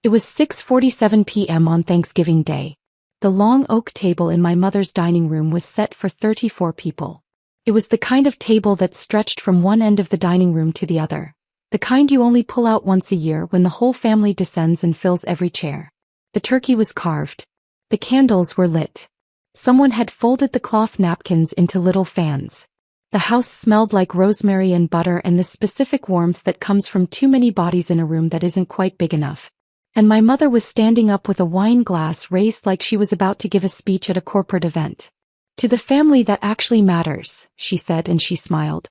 It was 6:47 p.m. on Thanksgiving Day. The long oak table in my mother's dining room was set for 34 people. It was the kind of table that stretched from one end of the dining room to the other. The kind you only pull out once a year when the whole family descends and fills every chair. The turkey was carved. The candles were lit. Someone had folded the cloth napkins into little fans. The house smelled like rosemary and butter and the specific warmth that comes from too many bodies in a room that isn't quite big enough. And my mother was standing up with a wine glass raised like she was about to give a speech at a corporate event. "To the family that actually matters," she said, and she smiled.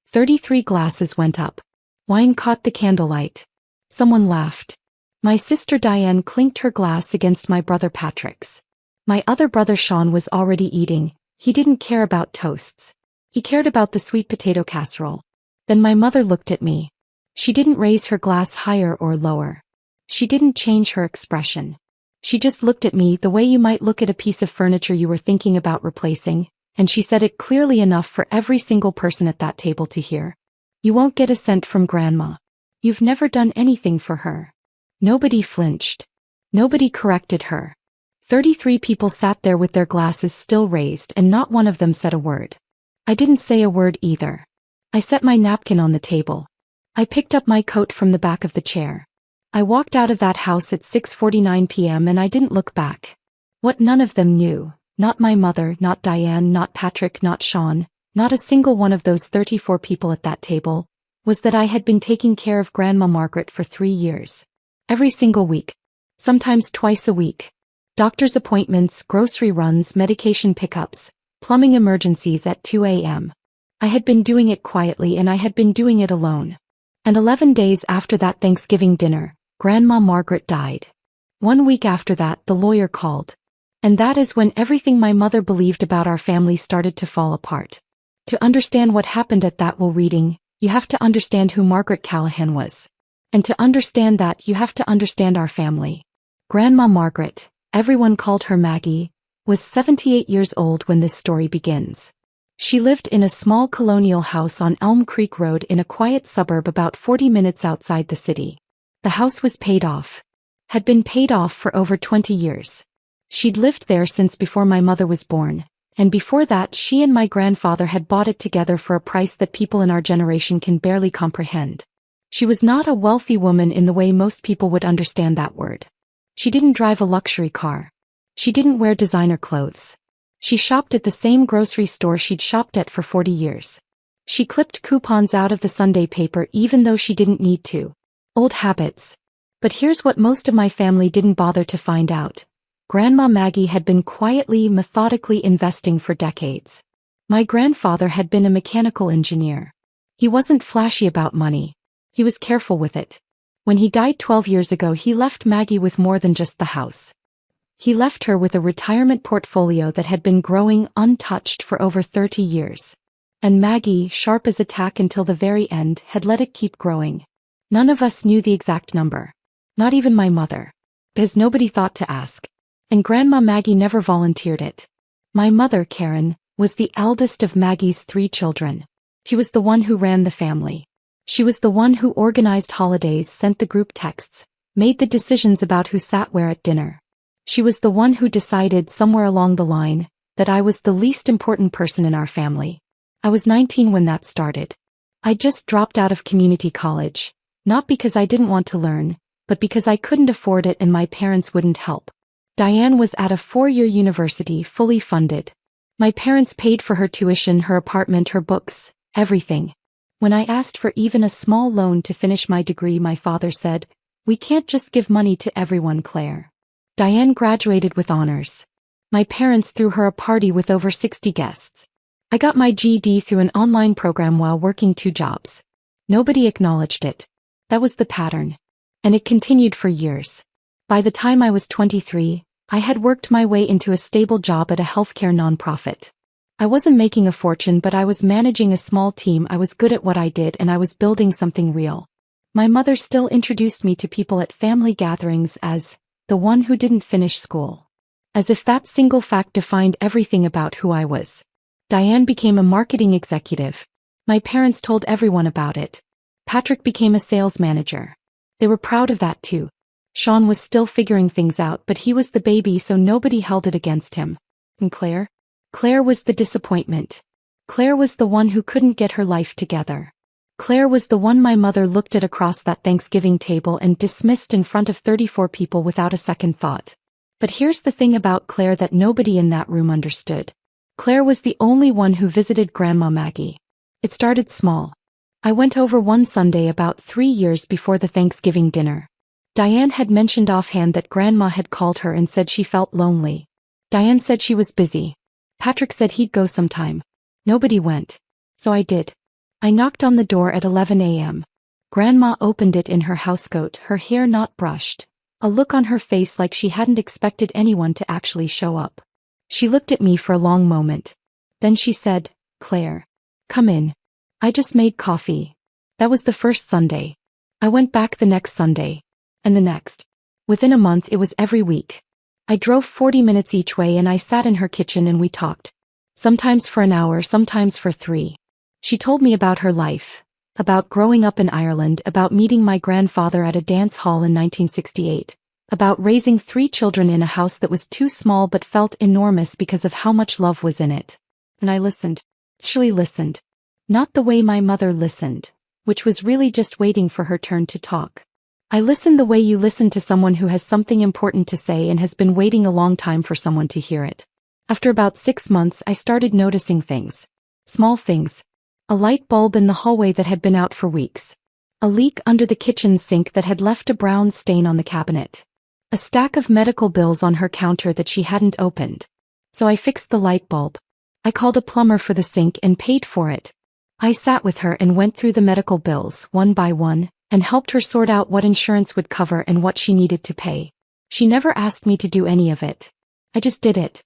33 glasses went up. Wine caught the candlelight. Someone laughed. My sister Diane clinked her glass against my brother Patrick's. My other brother Sean was already eating. He didn't care about toasts. He cared about the sweet potato casserole. Then my mother looked at me. She didn't raise her glass higher or lower. She didn't change her expression. She just looked at me the way you might look at a piece of furniture you were thinking about replacing, and she said it clearly enough for every single person at that table to hear. "You won't get a cent from Grandma. You've never done anything for her." Nobody flinched. Nobody corrected her. 33 people sat there with their glasses still raised and not one of them said a word. I didn't say a word either. I set my napkin on the table. I picked up my coat from the back of the chair. I walked out of that house at 6:49 p.m. and I didn't look back. What none of them knew, not my mother, not Diane, not Patrick, not Sean, not a single one of those 34 people at that table, was that I had been taking care of Grandma Margaret for 3 years. Every single week. Sometimes twice a week. Doctor's appointments, grocery runs, medication pickups, plumbing emergencies at 2 a.m. I had been doing it quietly and I had been doing it alone. And 11 days after that Thanksgiving dinner, Grandma Margaret died. 1 week after that, the lawyer called. And that is when everything my mother believed about our family started to fall apart. To understand what happened at that will reading, you have to understand who Margaret Callahan was. And to understand that, you have to understand our family. Grandma Margaret, everyone called her Maggie, was 78 years old when this story begins. She lived in a small colonial house on Elm Creek Road in a quiet suburb about 40 minutes outside the city. The house was paid off. Had been paid off for over 20 years. She'd lived there since before my mother was born, and before that she and my grandfather had bought it together for a price that people in our generation can barely comprehend. She was not a wealthy woman in the way most people would understand that word. She didn't drive a luxury car. She didn't wear designer clothes. She shopped at the same grocery store she'd shopped at for 40 years. She clipped coupons out of the Sunday paper even though she didn't need to. Old habits. But here's what most of my family didn't bother to find out. Grandma Maggie had been quietly, methodically investing for decades. My grandfather had been a mechanical engineer. He wasn't flashy about money. He was careful with it. When he died 12 years ago, he left Maggie with more than just the house. He left her with a retirement portfolio that had been growing untouched for over 30 years. And Maggie, sharp as a tack until the very end, had let it keep growing. None of us knew the exact number. Not even my mother. Because nobody thought to ask. And Grandma Maggie never volunteered it. My mother, Karen, was the eldest of Maggie's 3 children. She was the one who ran the family. She was the one who organized holidays, sent the group texts, made the decisions about who sat where at dinner. She was the one who decided somewhere along the line that I was the least important person in our family. I was 19 when that started. I just dropped out of community college, not because I didn't want to learn, but because I couldn't afford it and my parents wouldn't help. Diane was at a 4-year university, fully funded. My parents paid for her tuition, her apartment, her books, everything. When I asked for even a small loan to finish my degree, my father said, "We can't just give money to everyone, Claire." Diane graduated with honors. My parents threw her a party with over 60 guests. I got my GED through an online program while working 2 jobs. Nobody acknowledged it. That was the pattern. And it continued for years. By the time I was 23, I had worked my way into a stable job at a healthcare nonprofit. I wasn't making a fortune, but I was managing a small team, I was good at what I did, and I was building something real. My mother still introduced me to people at family gatherings as the one who didn't finish school. As if that single fact defined everything about who I was. Diane became a marketing executive. My parents told everyone about it. Patrick became a sales manager. They were proud of that too. Sean was still figuring things out, but he was the baby, so nobody held it against him. And Claire? Claire was the disappointment. Claire was the one who couldn't get her life together. Claire was the one my mother looked at across that Thanksgiving table and dismissed in front of 34 people without a second thought. But here's the thing about Claire that nobody in that room understood. Claire was the only one who visited Grandma Maggie. It started small. I went over one Sunday about 3 years before the Thanksgiving dinner. Diane had mentioned offhand that Grandma had called her and said she felt lonely. Diane said she was busy. Patrick said he'd go sometime. Nobody went. So I did. I knocked on the door at 11 a.m. Grandma opened it in her housecoat, her hair not brushed, a look on her face like she hadn't expected anyone to actually show up. She looked at me for a long moment. Then she said, "Claire, come in. I just made coffee." That was the first Sunday. I went back the next Sunday. And the next. Within a month it was every week. I drove 40 minutes each way and I sat in her kitchen and we talked. Sometimes for an hour, sometimes for 3. She told me about her life. About growing up in Ireland, about meeting my grandfather at a dance hall in 1968. About raising 3 children in a house that was too small but felt enormous because of how much love was in it. And I listened. Actually listened. Not the way my mother listened, which was really just waiting for her turn to talk. I listened the way you listen to someone who has something important to say and has been waiting a long time for someone to hear it. After about 6 months I started noticing things. Small things. A light bulb in the hallway that had been out for weeks. A leak under the kitchen sink that had left a brown stain on the cabinet. A stack of medical bills on her counter that she hadn't opened. So I fixed the light bulb. I called a plumber for the sink and paid for it. I sat with her and went through the medical bills, one by one, and helped her sort out what insurance would cover and what she needed to pay. She never asked me to do any of it. I just did it.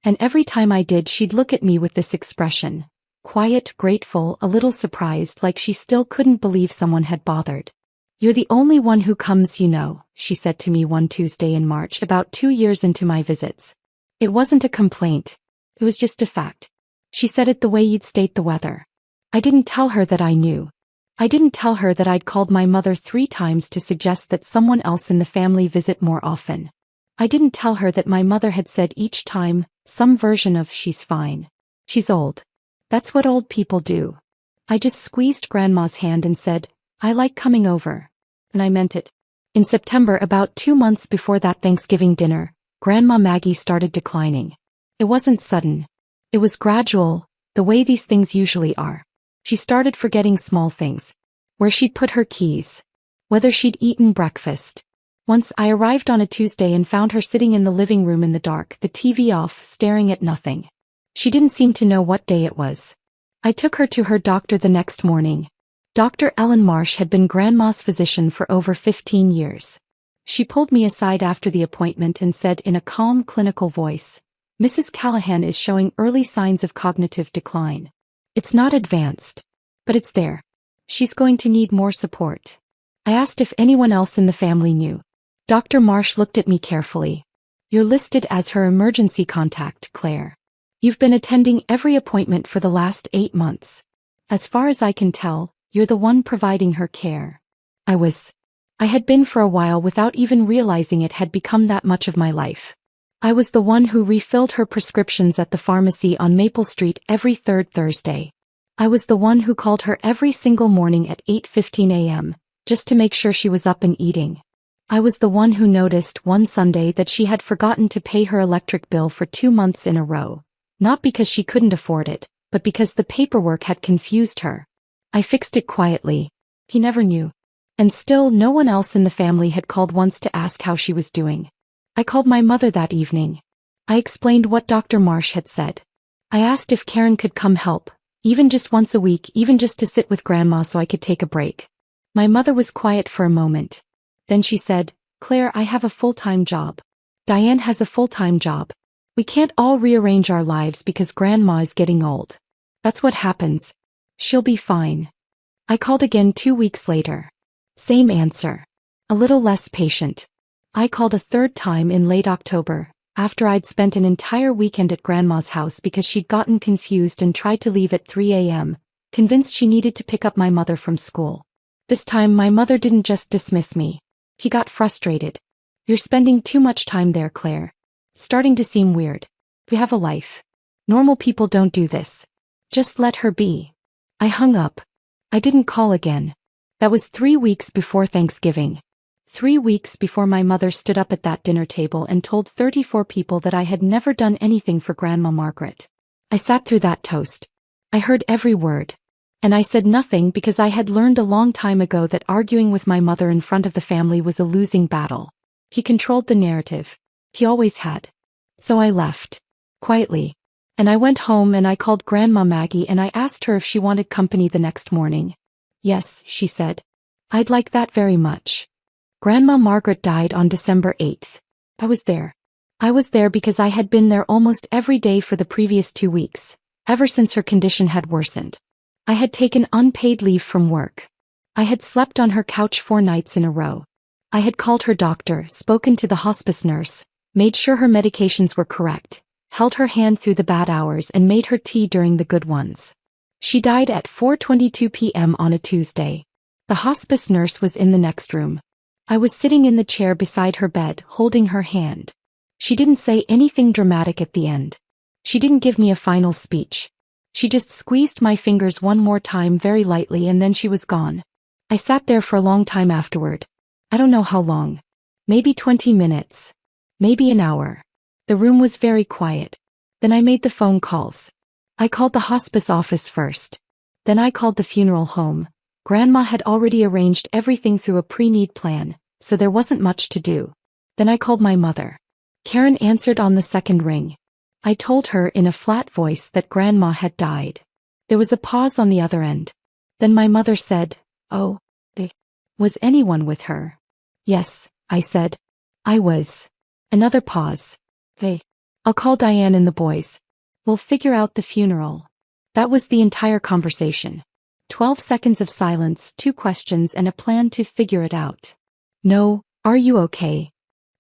And every time I did, she'd look at me with this expression. Quiet, grateful, a little surprised, like she still couldn't believe someone had bothered. "You're the only one who comes, you know," she said to me one Tuesday in March, about 2 years into my visits. It wasn't a complaint. It was just a fact. She said it the way you'd state the weather. I didn't tell her that I knew. I didn't tell her that I'd called my mother 3 times to suggest that someone else in the family visit more often. I didn't tell her that my mother had said each time, some version of "she's fine. She's old. That's what old people do." I just squeezed Grandma's hand and said, "I like coming over." And I meant it. In September, about 2 months before that Thanksgiving dinner, Grandma Maggie started declining. It wasn't sudden. It was gradual, the way these things usually are. She started forgetting small things. Where she'd put her keys. Whether she'd eaten breakfast. Once I arrived on a Tuesday and found her sitting in the living room in the dark, the TV off, staring at nothing. She didn't seem to know what day it was. I took her to her doctor the next morning. Dr. Ellen Marsh had been Grandma's physician for over 15 years. She pulled me aside after the appointment and said in a calm, clinical voice, "Mrs. Callahan is showing early signs of cognitive decline. It's not advanced, but it's there. She's going to need more support." I asked if anyone else in the family knew. Dr. Marsh looked at me carefully. "You're listed as her emergency contact, Claire. You've been attending every appointment for the last 8 months. As far as I can tell, you're the one providing her care." I had been for a while without even realizing it had become that much of my life. I was the one who refilled her prescriptions at the pharmacy on Maple Street every 3rd Thursday. I was the one who called her every single morning at 8:15 a.m., just to make sure she was up and eating. I was the one who noticed one Sunday that she had forgotten to pay her electric bill for 2 months in a row, not because she couldn't afford it, but because the paperwork had confused her. I fixed it quietly. He never knew. And still no one else in the family had called once to ask how she was doing. I called my mother that evening. I explained what Dr. Marsh had said. I asked if Karen could come help, even just once a week, even just to sit with Grandma so I could take a break. My mother was quiet for a moment. Then she said, "Claire, I have a full-time job. Diane has a full-time job. We can't all rearrange our lives because Grandma is getting old. That's what happens. She'll be fine." I called again 2 weeks later. Same answer. A little less patient. I called a 3rd time in late October, after I'd spent an entire weekend at Grandma's house because she'd gotten confused and tried to leave at 3 a.m., convinced she needed to pick up my mother from school. This time my mother didn't just dismiss me. She got frustrated. You're spending too much time there, Claire. Starting to seem weird. We have a life. Normal people don't do this. Just let her be. I hung up. I didn't call again. That was 3 weeks before Thanksgiving. 3 weeks before my mother stood up at that dinner table and told 34 people that I had never done anything for Grandma Margaret. I sat through that toast. I heard every word. And I said nothing because I had learned a long time ago that arguing with my mother in front of the family was a losing battle. He controlled the narrative. He always had. So I left. Quietly. And I went home and I called Grandma Maggie and I asked her if she wanted company the next morning. Yes, she said. I'd like that very much. Grandma Margaret died on December 8th. I was there. I was there because I had been there almost every day for the previous 2 weeks, ever since her condition had worsened. I had taken unpaid leave from work. I had slept on her couch 4 nights in a row. I had called her doctor, spoken to the hospice nurse, made sure her medications were correct, held her hand through the bad hours and made her tea during the good ones. She died at 4:22 p.m. on a Tuesday. The hospice nurse was in the next room. I was sitting in the chair beside her bed, holding her hand. She didn't say anything dramatic at the end. She didn't give me a final speech. She just squeezed my fingers one more time very lightly and then she was gone. I sat there for a long time afterward. I don't know how long. Maybe 20 minutes. Maybe an hour. The room was very quiet. Then I made the phone calls. I called the hospice office first. Then I called the funeral home. Grandma had already arranged everything through a pre-need plan, so there wasn't much to do. Then I called my mother. Karen answered on the second ring. I told her in a flat voice that Grandma had died. There was a pause on the other end. Then my mother said, "Oh, was anyone with her?" "Yes," I said. "I was." Another pause. "Hey, I'll call Diane and the boys. We'll figure out the funeral." That was the entire conversation. 12 seconds of silence, 2 questions and a plan to figure it out. "No, are you okay?"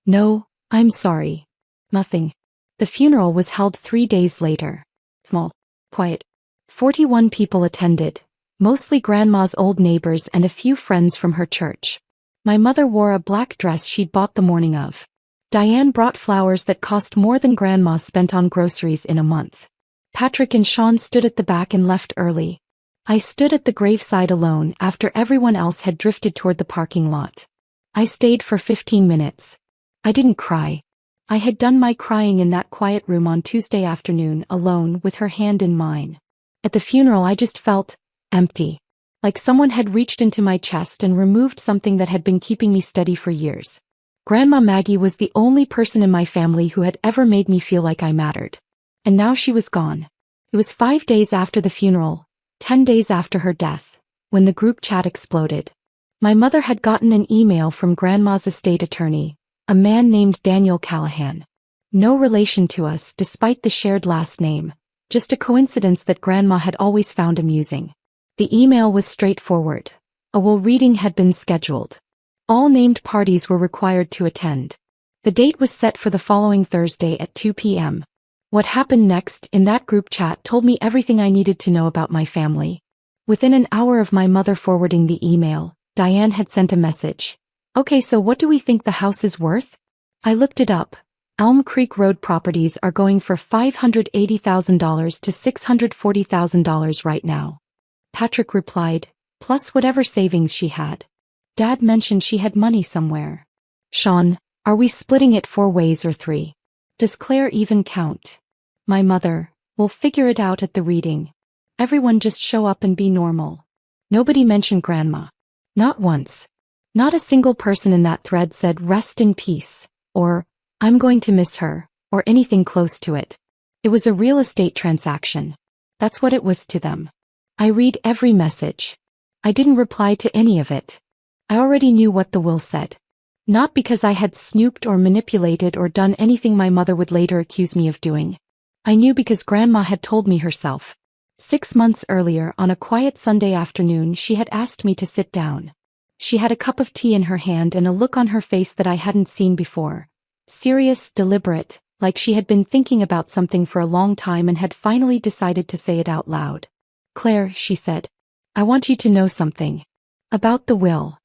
"No, I'm sorry." Nothing. The funeral was held 3 days later. Small. Quiet. 41 people attended, mostly Grandma's old neighbors and a few friends from her church. My mother wore a black dress she'd bought the morning of. Diane brought flowers that cost more than Grandma spent on groceries in a month. Patrick and Sean stood at the back and left early. I stood at the graveside alone after everyone else had drifted toward the parking lot. I stayed for 15 minutes. I didn't cry. I had done my crying in that quiet room on Tuesday afternoon alone with her hand in mine. At the funeral I just felt empty. Like someone had reached into my chest and removed something that had been keeping me steady for years. Grandma Maggie was the only person in my family who had ever made me feel like I mattered. And now she was gone. It was 5 days after the funeral, 10 days after her death, when the group chat exploded. My mother had gotten an email from Grandma's estate attorney, a man named Daniel Callahan. No relation to us despite the shared last name, just a coincidence that Grandma had always found amusing. The email was straightforward. A will reading had been scheduled. All named parties were required to attend. The date was set for the following Thursday at 2 p.m. What happened next in that group chat told me everything I needed to know about my family. Within an hour of my mother forwarding the email, Diane had sent a message. "Okay, so what do we think the house is worth?" I looked it up. Elm Creek Road properties are going for $580,000 to $640,000 right now. Patrick replied, plus whatever savings she had. Dad mentioned she had money somewhere. Sean, are we splitting it 4 ways or 3? Does Claire even count? My mother, we'll figure it out at the reading. Everyone just show up and be normal. Nobody mentioned Grandma. Not once. Not a single person in that thread said rest in peace, or I'm going to miss her, or anything close to it. It was a real estate transaction. That's what it was to them. I read every message. I didn't reply to any of it. I already knew what the will said. Not because I had snooped or manipulated or done anything my mother would later accuse me of doing. I knew because Grandma had told me herself. 6 months earlier, on a quiet Sunday afternoon, she had asked me to sit down. She had a cup of tea in her hand and a look on her face that I hadn't seen before. Serious, deliberate, like she had been thinking about something for a long time and had finally decided to say it out loud. "Claire," she said, "I want you to know something. About the will."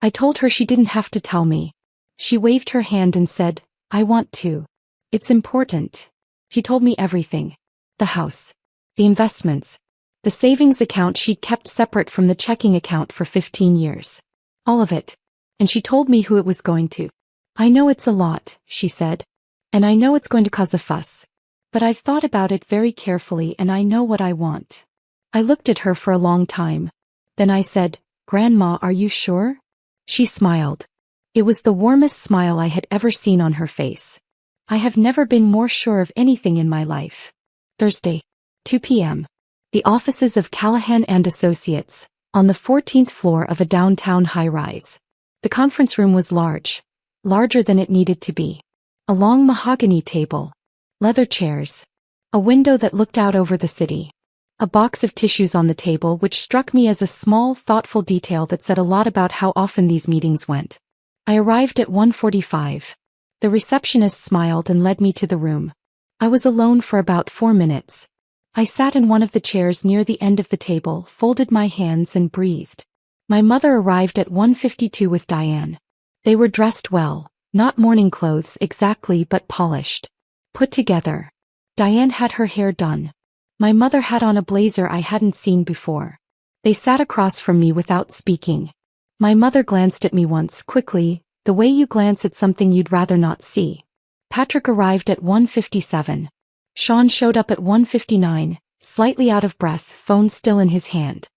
I told her she didn't have to tell me. She waved her hand and said, "I want to. It's important." She told me everything. The house. The investments. The savings account she'd kept separate from the checking account for 15 years. All of it. And she told me who it was going to. "I know it's a lot," she said. "And I know it's going to cause a fuss. But I've thought about it very carefully and I know what I want." I looked at her for a long time. Then I said, "Grandma, are you sure?" She smiled. It was the warmest smile I had ever seen on her face. I have never been more sure of anything in my life. Thursday, 2 p.m. The offices of Callahan and Associates, on the 14th floor of a downtown high-rise. The conference room was large. Larger than it needed to be. A long mahogany table. Leather chairs. A window that looked out over the city. A box of tissues on the table which struck me as a small, thoughtful detail that said a lot about how often these meetings went. I arrived at 1:45. The receptionist smiled and led me to the room. I was alone for about 4 minutes. I sat in one of the chairs near the end of the table, folded my hands and breathed. My mother arrived at 1:52 with Diane. They were dressed well, not morning clothes exactly but polished. Put together. Diane had her hair done. My mother had on a blazer I hadn't seen before. They sat across from me without speaking. My mother glanced at me once, quickly, the way you glance at something you'd rather not see. Patrick arrived at 1:57. Sean showed up at 1:59, slightly out of breath, phone still in his hand.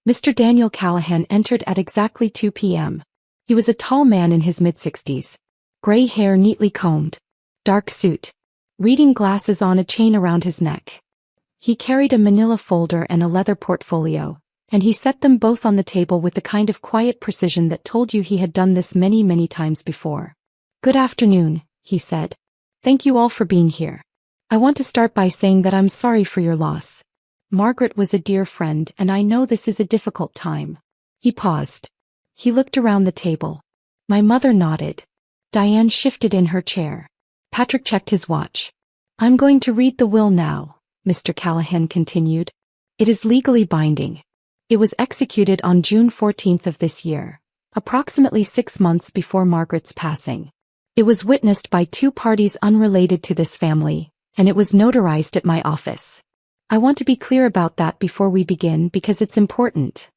Mr. Daniel Callahan entered at exactly 2 p.m. He was a tall man in his mid-60s. Gray hair neatly combed. Dark suit. Reading glasses on a chain around his neck. He carried a manila folder and a leather portfolio, and he set them both on the table with the kind of quiet precision that told you he had done this many, many times before. "Good afternoon," he said. "Thank you all for being here. I want to start by saying that I'm sorry for your loss. Margaret was a dear friend and I know this is a difficult time." He paused. He looked around the table. My mother nodded. Diane shifted in her chair. Patrick checked his watch. "I'm going to read the will now," Mr. Callahan continued. "It is legally binding. It was executed on June 14th of this year, approximately 6 months before Margaret's passing. It was witnessed by 2 parties unrelated to this family, and it was notarized at my office. I want to be clear about that before we begin because it's important."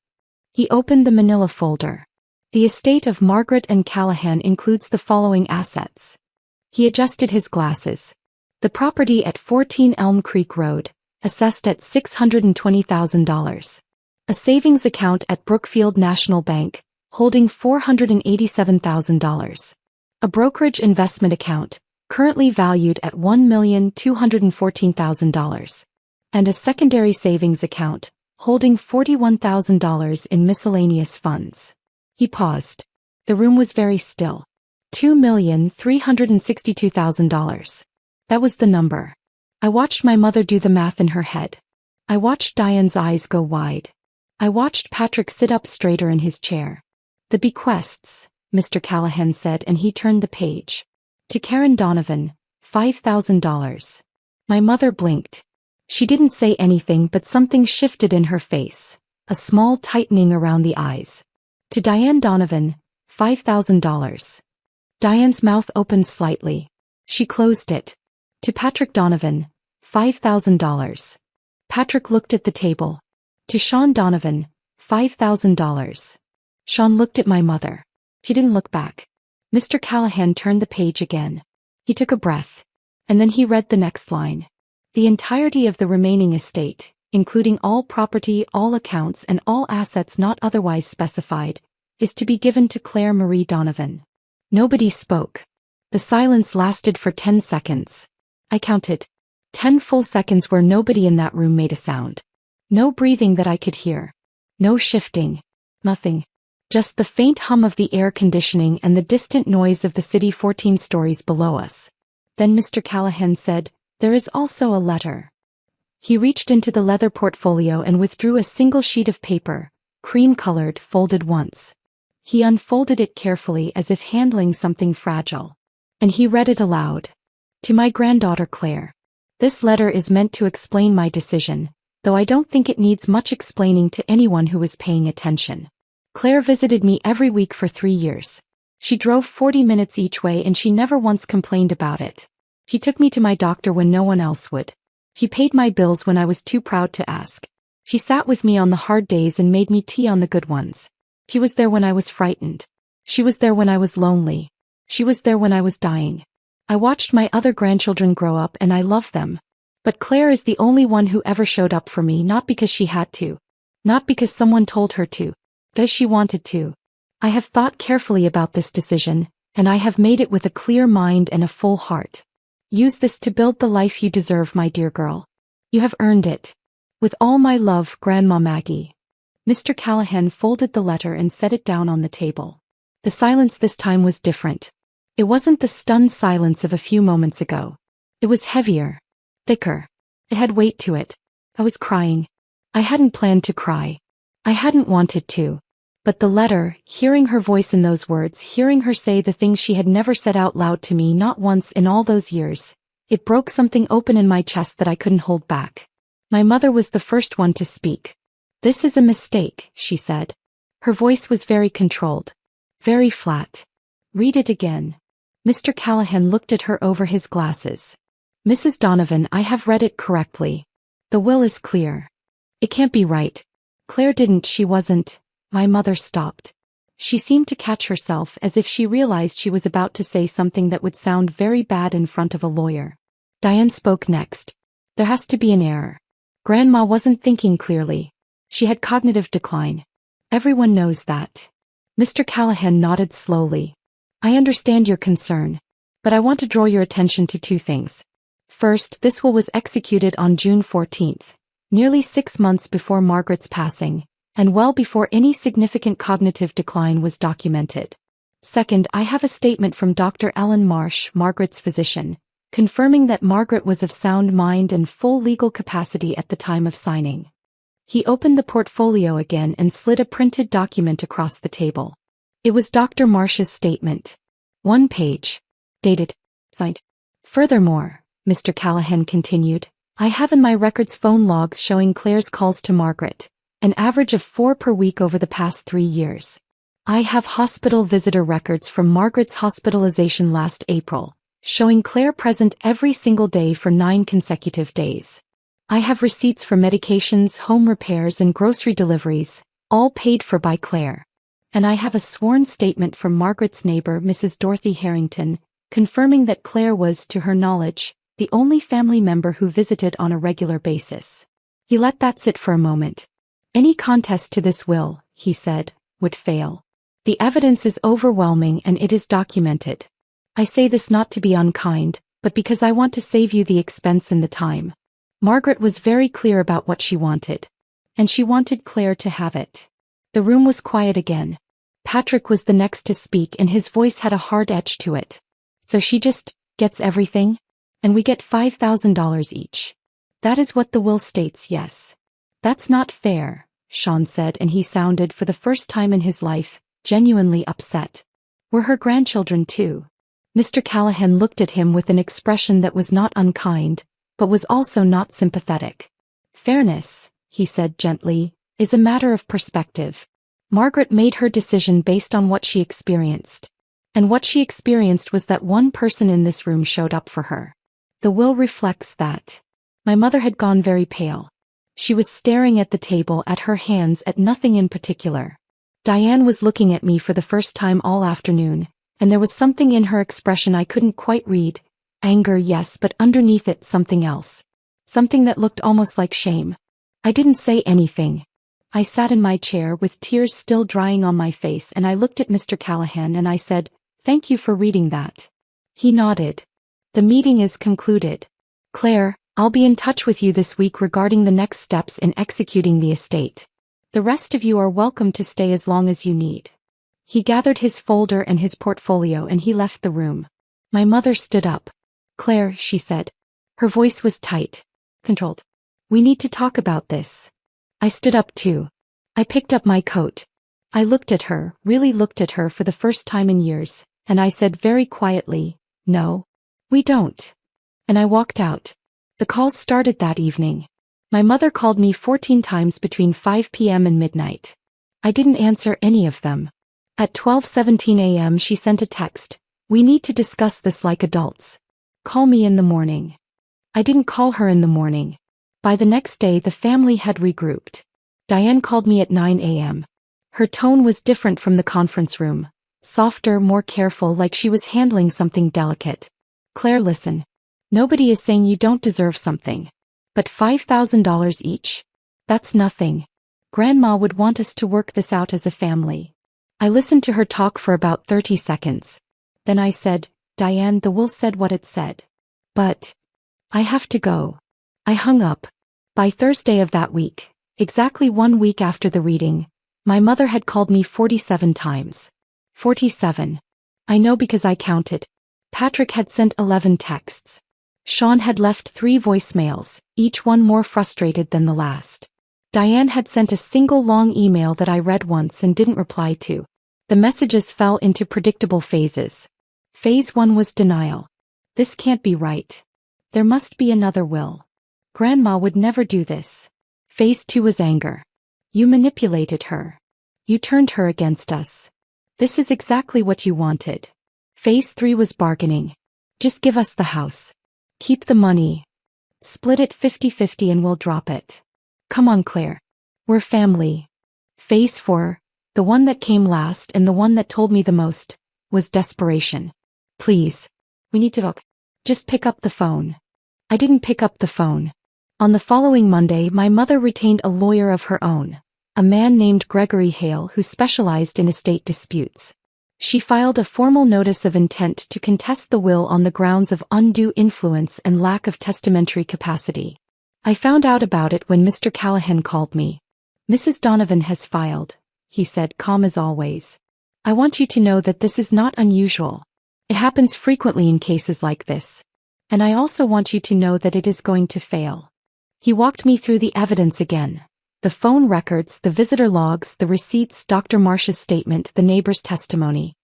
He opened the manila folder. The estate of Margaret and Callahan includes the following assets. He adjusted his glasses. The property at 14 Elm Creek Road, assessed at $620,000. A savings account at Brookfield National Bank, holding $487,000. A brokerage investment account, currently valued at $1,214,000. And a secondary savings account, holding $41,000 in miscellaneous funds. He paused. The room was very still. $2,362,000. That was the number. I watched my mother do the math in her head. I watched Diane's eyes go wide. I watched Patrick sit up straighter in his chair. "The bequests," Mr. Callahan said, and he turned the page. "To Karen Donovan, $5,000. My mother blinked. She didn't say anything but something shifted in her face, a small tightening around the eyes. To Diane Donovan, $5,000. Diane's mouth opened slightly. She closed it. To Patrick Donovan, $5,000. Patrick looked at the table. To Sean Donovan, $5,000. Sean looked at my mother. He didn't look back. Mr. Callahan turned the page again. He took a breath. And then he read the next line. "The entirety of the remaining estate, including all property, all accounts and all assets not otherwise specified, is to be given to Claire Marie Donovan." Nobody spoke. The silence lasted for 10 seconds. I counted. 10 full seconds where nobody in that room made a sound. No breathing that I could hear. No shifting. Nothing. Just the faint hum of the air conditioning and the distant noise of the city 14 stories below us. Then Mr. Callahan said, "There is also a letter." He reached into the leather portfolio and withdrew a single sheet of paper, cream-colored, folded once. He unfolded it carefully as if handling something fragile. And he read it aloud. "To my granddaughter Claire. This letter is meant to explain my decision, though I don't think it needs much explaining to anyone who is paying attention. Claire visited me every week for 3 years. She drove 40 minutes each way and she never once complained about it. He took me to my doctor when no one else would. He paid my bills when I was too proud to ask. He sat with me on the hard days and made me tea on the good ones. He was there when I was frightened. She was there when I was lonely. She was there when I was dying. I watched my other grandchildren grow up and I love them. But Claire is the only one who ever showed up for me, not because she had to. Not because someone told her to. Because she wanted to. I have thought carefully about this decision, and I have made it with a clear mind and a full heart. Use this to build the life you deserve, my dear girl. You have earned it. With all my love, Grandma Maggie. Mr. Callahan folded the letter and set it down on the table. The silence this time was different. It wasn't the stunned silence of a few moments ago. It was heavier. Thicker. It had weight to it. I was crying. I hadn't planned to cry. I hadn't wanted to. But the letter, hearing her voice in those words, hearing her say the things she had never said out loud to me not once in all those years, it broke something open in my chest that I couldn't hold back. My mother was the first one to speak. "This is a mistake," she said. Her voice was very controlled. Very flat. "Read it again." Mr. Callahan looked at her over his glasses. "Mrs. Donovan, I have read it correctly. The will is clear. It can't be right. Claire didn't, she wasn't." My mother stopped. She seemed to catch herself as if she realized she was about to say something that would sound very bad in front of a lawyer. Diane spoke next. "There has to be an error. Grandma wasn't thinking clearly. She had cognitive decline. Everyone knows that." Mr. Callahan nodded slowly. "I understand your concern. But I want to draw your attention to two things. First, this will was executed on June 14th, nearly 6 months before Margaret's passing, and well before any significant cognitive decline was documented. Second, I have a statement from Dr. Ellen Marsh, Margaret's physician, confirming that Margaret was of sound mind and full legal capacity at the time of signing." He opened the portfolio again and slid a printed document across the table. It was Dr. Marsh's statement. 1 page. Dated. Signed. "Furthermore," Mr. Callahan continued, "I have in my records phone logs showing Claire's calls to Margaret, an average of 4 per week over the past 3 years. I have hospital visitor records from Margaret's hospitalization last April, showing Claire present every single day for 9 consecutive days. I have receipts for medications, home repairs and grocery deliveries, all paid for by Claire. And I have a sworn statement from Margaret's neighbor, Mrs. Dorothy Harrington, confirming that Claire was, to her knowledge, the only family member who visited on a regular basis." He let that sit for a moment. "Any contest to this will," he said, "would fail. The evidence is overwhelming and it is documented. I say this not to be unkind, but because I want to save you the expense and the time. Margaret was very clear about what she wanted. And she wanted Claire to have it." The room was quiet again. Patrick was the next to speak and his voice had a hard edge to it. "So she just gets everything? And we get $5,000 each. That is what the will states, yes." "That's not fair," Sean said, and he sounded, for the first time in his life, genuinely upset. "We're her grandchildren too." Mr. Callahan looked at him with an expression that was not unkind, but was also not sympathetic. "Fairness," he said gently, "is a matter of perspective. Margaret made her decision based on what she experienced. And what she experienced was that one person in this room showed up for her. The will reflects that." My mother had gone very pale. She was staring at the table, at her hands, at nothing in particular. Diane was looking at me for the first time all afternoon, and there was something in her expression I couldn't quite read. Anger, yes, but underneath it something else. Something that looked almost like shame. I didn't say anything. I sat in my chair with tears still drying on my face and I looked at Mr. Callahan and I said, "Thank you for reading that." He nodded. "The meeting is concluded. Claire, I'll be in touch with you this week regarding the next steps in executing the estate. The rest of you are welcome to stay as long as you need." He gathered his folder and his portfolio and he left the room. My mother stood up. "Claire," she said. Her voice was tight, controlled. "We need to talk about this." I stood up too. I picked up my coat. I looked at her, really looked at her for the first time in years, and I said very quietly, "No, we don't." And I walked out. The calls started that evening. My mother called me 14 times between 5 p.m. and midnight. I didn't answer any of them. At 12:17 a.m. she sent a text. We need to discuss this like adults. Call me in the morning. I didn't call her in the morning. By the next day the family had regrouped. Diane called me at 9 a.m. Her tone was different from the conference room. Softer, more careful, like she was handling something delicate. Claire, listen. Nobody is saying you don't deserve something. But $5,000 each? That's nothing. Grandma would want us to work this out as a family. I listened to her talk for about 30 seconds. Then I said, Diane, the will said what it said. But I have to go. I hung up. By Thursday of that week, exactly 1 week after the reading, my mother had called me 47 times. 47. I know because I counted. Patrick had sent 11 texts. Sean had left 3 voicemails, each one more frustrated than the last. Diane had sent a single long email that I read once and didn't reply to. The messages fell into predictable phases. Phase 1 was denial. This can't be right. There must be another will. Grandma would never do this. Phase 2 was anger. You manipulated her. You turned her against us. This is exactly what you wanted. Phase 3 was bargaining. Just give us the house. Keep the money. Split it 50-50 and we'll drop it. Come on, Claire. We're family. Phase 4, the one that came last and the one that told me the most, was desperation. Please. We need to talk. Just pick up the phone. I didn't pick up the phone. On the following Monday, my mother retained a lawyer of her own, a man named Gregory Hale who specialized in estate disputes. She filed a formal notice of intent to contest the will on the grounds of undue influence and lack of testamentary capacity. I found out about it when Mr. Callahan called me. Mrs. Donovan has filed, he said, calm as always. I want you to know that this is not unusual. It happens frequently in cases like this. And I also want you to know that it is going to fail. He walked me through the evidence again. The phone records, the visitor logs, the receipts, Dr. Marsh's statement, the neighbor's testimony.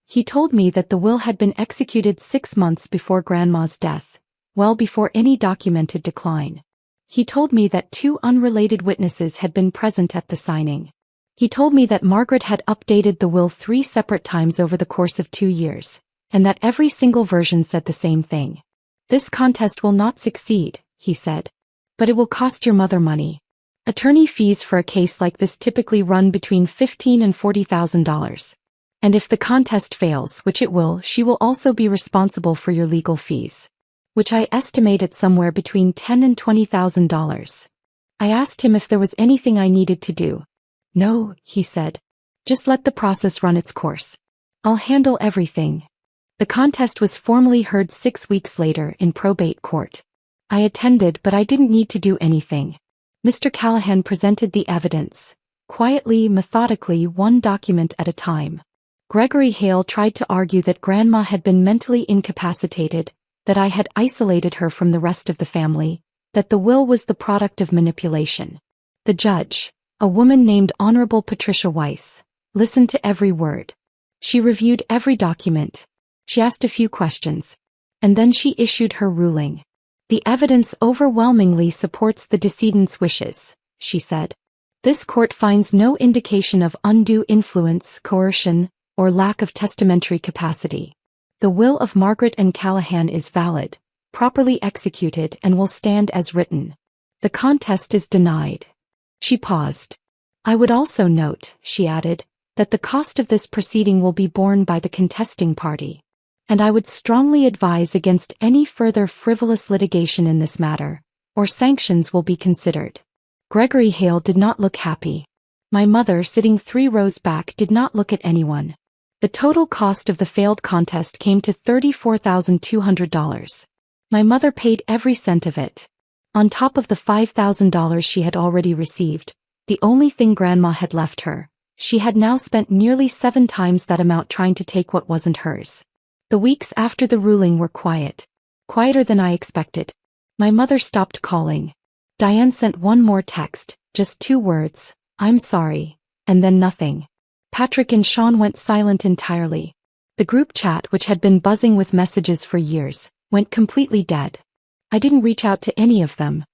He told me that the will had been executed 6 months before Grandma's death, well before any documented decline. He told me that 2 unrelated witnesses had been present at the signing. He told me that Margaret had updated the will 3 separate times over the course of 2 years, and that every single version said the same thing. This contest will not succeed, he said. But it will cost your mother money. Attorney fees for a case like this typically run between $15,000 and $40,000. And if the contest fails, which it will, she will also be responsible for your legal fees, which I estimate at somewhere between $10,000 and $20,000. I asked him if there was anything I needed to do. No, he said. Just let the process run its course. I'll handle everything. The contest was formally heard 6 weeks later in probate court. I attended, but I didn't need to do anything. Mr. Callahan presented the evidence, quietly, methodically, one document at a time. Gregory Hale tried to argue that Grandma had been mentally incapacitated, that I had isolated her from the rest of the family, that the will was the product of manipulation. The judge, a woman named Honorable Patricia Weiss, listened to every word. She reviewed every document. She asked a few questions. And then she issued her ruling. The evidence overwhelmingly supports the decedent's wishes, she said. This court finds no indication of undue influence, coercion, or lack of testamentary capacity. The will of Margaret and Callahan is valid, properly executed, and will stand as written. The contest is denied. She paused. I would also note, she added, that the cost of this proceeding will be borne by the contesting party. And I would strongly advise against any further frivolous litigation in this matter, or sanctions will be considered. Gregory Hale did not look happy. My mother, sitting 3 rows back, did not look at anyone. The total cost of the failed contest came to $34,200. My mother paid every cent of it. On top of the $5,000 she had already received, the only thing Grandma had left her, she had now spent nearly 7 times that amount trying to take what wasn't hers. The weeks after the ruling were quiet. Quieter than I expected. My mother stopped calling. Diane sent one more text, just 2 words, I'm sorry, and then nothing. Patrick and Sean went silent entirely. The group chat, which had been buzzing with messages for years, went completely dead. I didn't reach out to any of them.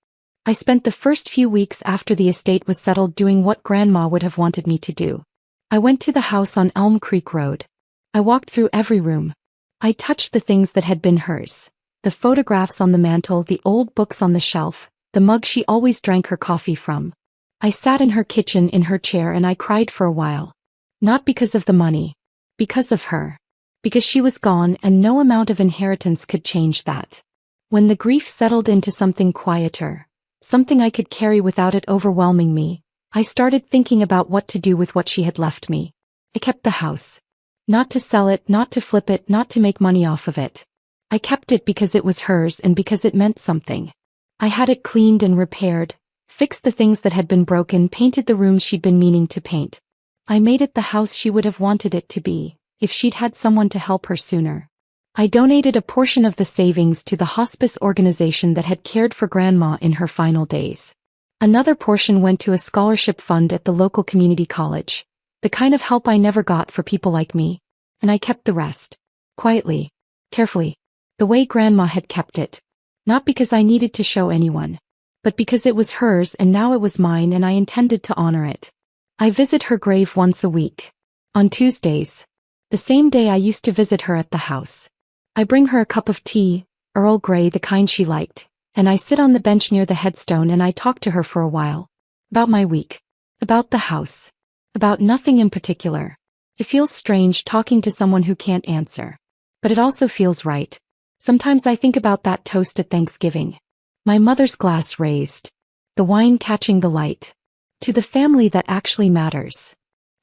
I spent the first few weeks after the estate was settled doing what Grandma would have wanted me to do. I went to the house on Elm Creek Road. I walked through every room. I touched the things that had been hers. The photographs on the mantel, the old books on the shelf, the mug she always drank her coffee from. I sat in her kitchen in her chair and I cried for a while. Not because of the money. Because of her. Because she was gone and no amount of inheritance could change that. When the grief settled into something quieter, something I could carry without it overwhelming me, I started thinking about what to do with what she had left me. I kept the house. Not to sell it, not to flip it, not to make money off of it. I kept it because it was hers and because it meant something. I had it cleaned and repaired, fixed the things that had been broken, painted the rooms she'd been meaning to paint. I made it the house she would have wanted it to be, if she'd had someone to help her sooner. I donated a portion of the savings to the hospice organization that had cared for Grandma in her final days. Another portion went to a scholarship fund at the local community college, the kind of help I never got for people like me, and I kept the rest. Quietly. Carefully. The way Grandma had kept it. Not because I needed to show anyone, but because it was hers and now it was mine and I intended to honor it. I visit her grave once a week. On Tuesdays. The same day I used to visit her at the house. I bring her a cup of tea, Earl Grey, the kind she liked, and I sit on the bench near the headstone and I talk to her for a while. About my week. About the house. About nothing in particular. It feels strange talking to someone who can't answer. But it also feels right. Sometimes I think about that toast at Thanksgiving. My mother's glass raised. The wine catching the light. To the family that actually matters.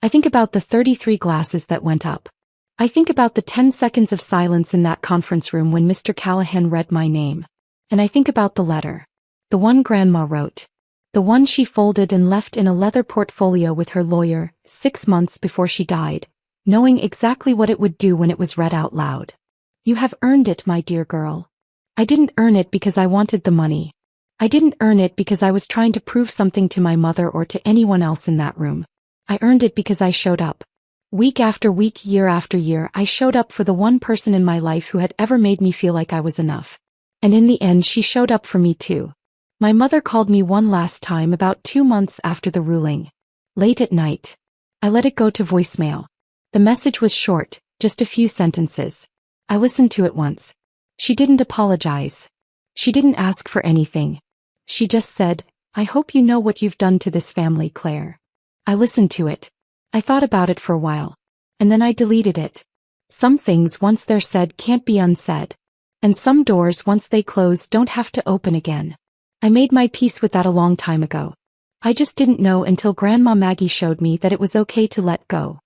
I think about the 33 glasses that went up. I think about the 10 seconds of silence in that conference room when Mr. Callahan read my name. And I think about the letter. The one Grandma wrote. The one she folded and left in a leather portfolio with her lawyer, 6 months before she died, knowing exactly what it would do when it was read out loud. You have earned it, my dear girl. I didn't earn it because I wanted the money. I didn't earn it because I was trying to prove something to my mother or to anyone else in that room. I earned it because I showed up. Week after week, year after year, I showed up for the one person in my life who had ever made me feel like I was enough. And in the end, she showed up for me too. My mother called me one last time about 2 months after the ruling. Late at night. I let it go to voicemail. The message was short, just a few sentences. I listened to it once. She didn't apologize. She didn't ask for anything. She just said, I hope you know what you've done to this family, Claire. I listened to it. I thought about it for a while. And then I deleted it. Some things once they're said can't be unsaid. And some doors once they close don't have to open again. I made my peace with that a long time ago. I just didn't know until Grandma Maggie showed me that it was okay to let go.